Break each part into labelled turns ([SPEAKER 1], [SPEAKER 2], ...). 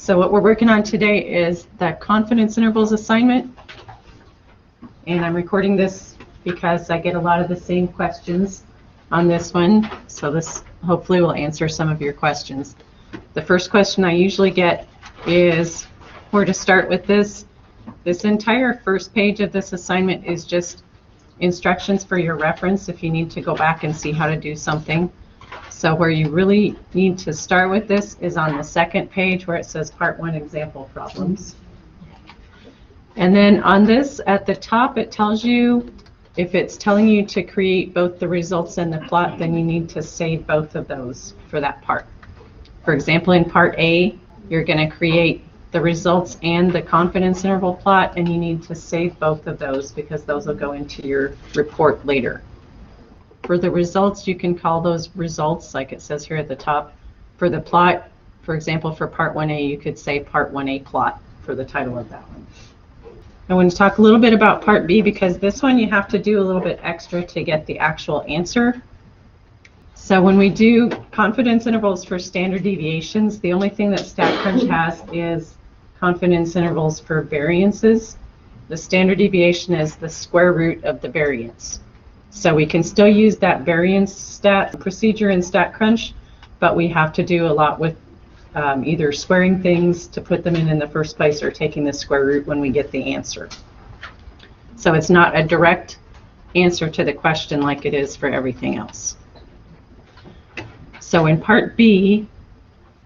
[SPEAKER 1] So what we're working on today is the confidence intervals assignment. And I'm recording this because I get a lot of the same questions on this one. So this hopefully will answer some of your questions. The first question I usually get is where to start with this. This entire first page of this assignment is just instructions for your reference if you need to go back and see how to do something. So where you really need to start with this is on the second page where it says Part 1 Example Problems. And then on this, at the top, it tells you if it's telling you to create both the results and the plot, then you need to save both of those for that part. For example, in Part A, you're going to create the results and the confidence interval plot, and you need to save both of those because those will go into your report later. For the results, you can call those results, like it says here at the top. For the plot, for example, for Part 1A, you could say Part 1A plot for the title of that one. I want to talk a little bit about Part B because this one you have to do a little bit extra to get the actual answer. So when we do confidence intervals for standard deviations, the only thing that StatCrunch has is confidence intervals for variances. The standard deviation is the square root of the variance. So we can still use that variance stat procedure in StatCrunch, but we have to do a lot with either squaring things to put them in the first place or taking the square root when we get the answer. So it's not a direct answer to the question like it is for everything else. So in Part B,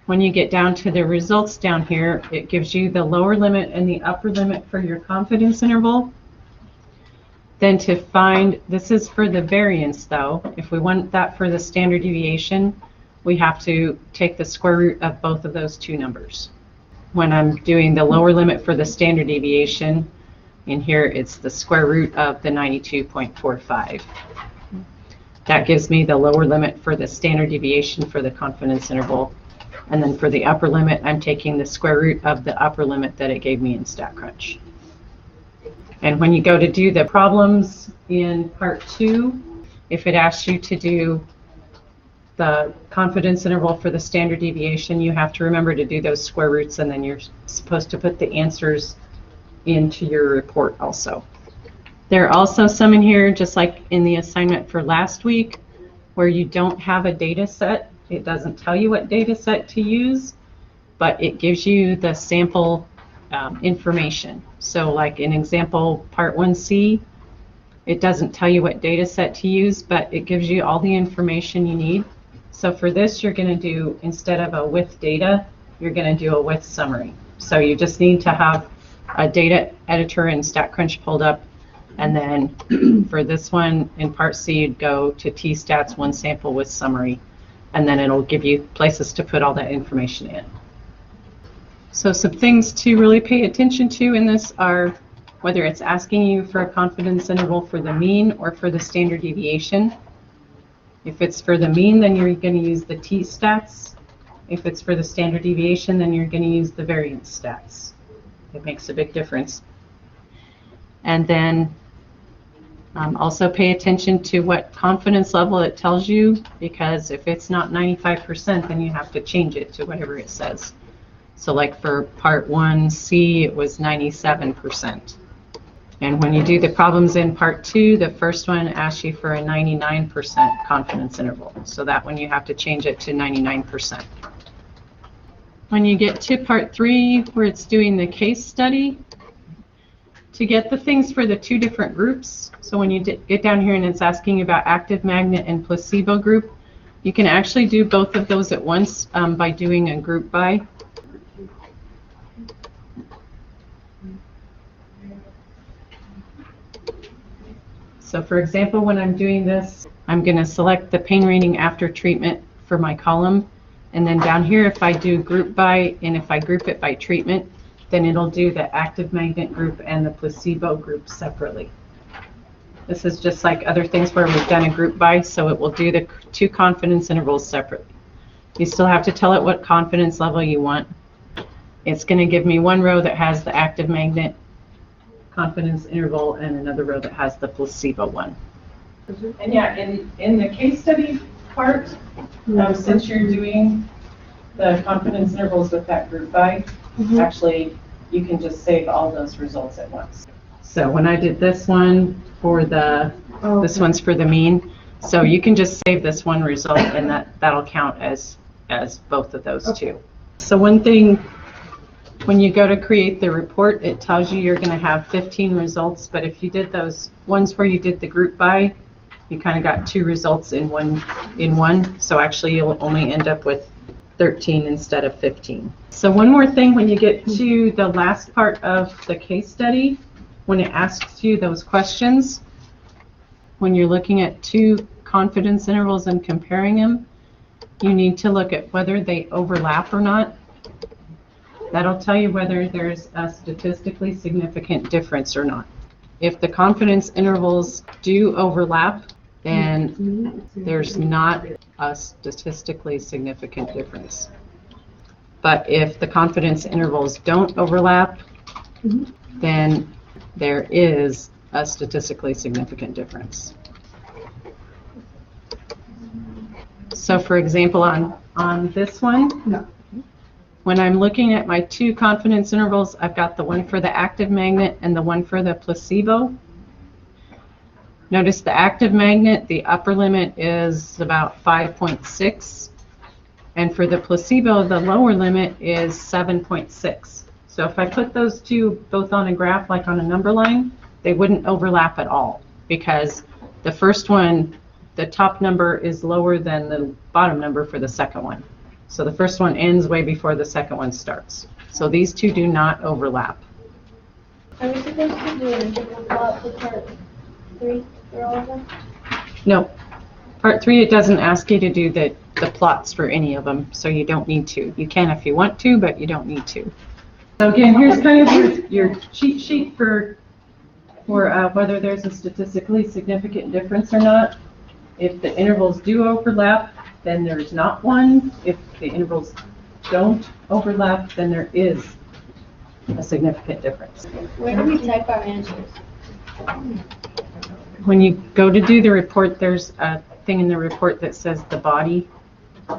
[SPEAKER 1] when you get down to the results down here, it gives you the lower limit and the upper limit for your confidence interval. Then to find, this is for the variance though, if we want that for the standard deviation, we have to take the square root of both of those two numbers. When I'm doing the lower limit for the standard deviation, in here it's the square root of the 92.45. That gives me the lower limit for the standard deviation for the confidence interval. And then for the upper limit, I'm taking the square root of the upper limit that it gave me in StatCrunch. And when you go to do the problems in Part 2, if it asks you to do the confidence interval for the standard deviation, you have to remember to do those square roots, and then you're supposed to put the answers into your report also. There are also some in here, just like in the assignment for last week, where you don't have a data set. It doesn't tell you what data set to use, but it gives you the sample information. So like in example Part 1C, it doesn't tell you what data set to use, but it gives you all the information you need. So for this, you're going to do, instead of a with data, you're going to do a with summary. So you just need to have a data editor in StatCrunch pulled up, and then for this one in Part C, you'd go to T-Stats one sample with summary, and then it'll give you places to put all that information in. So some things to really pay attention to in this are whether it's asking you for a confidence interval for the mean or for the standard deviation. If it's for the mean, then you're going to use the T-Stats. If it's for the standard deviation, then you're going to use the variance stats. It makes a big difference. And then also pay attention to what confidence level it tells you, because if it's not 95%, then you have to change it to whatever it says. So like for Part 1C, it was 97%. And when you do the problems in Part 2, the first one asks you for a 99% confidence interval. So that one you have to change it to 99%. When you get to Part 3, where it's doing the case study, to get the things for the two different groups, so when you get down here and it's asking about active magnet and placebo group, you can actually do both of those at once by doing a group by. So for example, when I'm doing this, I'm going to select the pain rating after treatment for my column. And then down here, if I do group by, and if I group it by treatment, then it'll do the active magnet group and the placebo group separately. This is just like other things where we've done a group by, so it will do the two confidence intervals separately. You still have to tell it what confidence level you want. It's going to give me one row that has the active magnet confidence interval and another row that has the placebo one. And yeah, in the case study part, since you're doing the confidence intervals with that group by, actually, you can just save all those results at once. So when I did this one for this one's for the mean, so you can just save this one result and that'll count as both of those two. So one thing, when you go to create the report, it tells you you're going to have 15 results, but if you did those ones where you did the group by, you kind of got 2 results in one, so actually you'll only end up with 13 instead of 15. So one more thing, when you get to the last part of the case study, when it asks you those questions, when you're looking at 2 confidence intervals and comparing them, you need to look at whether they overlap or not. That'll tell you whether there's a statistically significant difference or not. If the confidence intervals do overlap, then there's not a statistically significant difference. But if the confidence intervals don't overlap, then there is a statistically significant difference. So for example, on this one, when I'm looking at my 2 confidence intervals, I've got the one for the active magnet and the one for the placebo. Notice the active magnet, the upper limit is about 5.6, and for the placebo, the lower limit is 7.6. So if I put those 2 both on a graph, like on a number line, they wouldn't overlap at all, because the first one, the top number is lower than the bottom number for the second one. So the first one ends way before the second one starts. So these 2 do not overlap.
[SPEAKER 2] Are we supposed to do an interval plot for part 3 for all of them?
[SPEAKER 1] No. Part 3, it doesn't ask you to do the plots for any of them, so you don't need to. You can if you want to, but you don't need to. So again, here's kind of your cheat sheet for whether there's a statistically significant difference or not. If the intervals do overlap, then there's not one. If the intervals don't overlap, then there is a significant difference.
[SPEAKER 2] Where do we type our answers?
[SPEAKER 1] When you go to do the report, there's a thing in the report that says the body.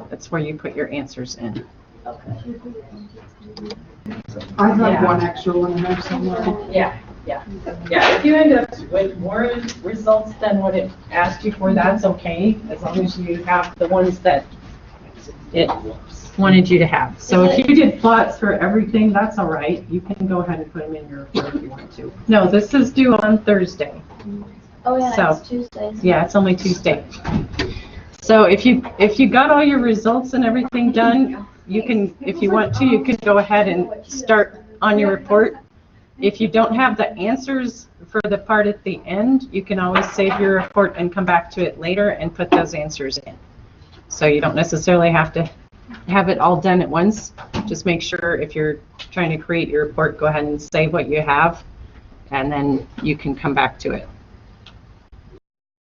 [SPEAKER 1] That's where you put your answers in.
[SPEAKER 2] Okay.
[SPEAKER 3] I have one extra one in there somewhere.
[SPEAKER 1] Yeah. If you end up with more results than what it asked you for, that's okay, as long as you have the ones that it wanted you to have. So if you did plots for everything, that's all right. You can go ahead and put them in your report if you want to. No, this is due on Thursday.
[SPEAKER 2] Oh yeah,
[SPEAKER 1] So,
[SPEAKER 2] it's Tuesday.
[SPEAKER 1] Yeah, it's only Tuesday. So if you got all your results and everything done, you can, if you want to, you can go ahead and start on your report. If you don't have the answers for the part at the end, you can always save your report and come back to it later and put those answers in. So you don't necessarily have to have it all done at once. Just make sure if you're trying to create your report, go ahead and save what you have, and then you can come back to it.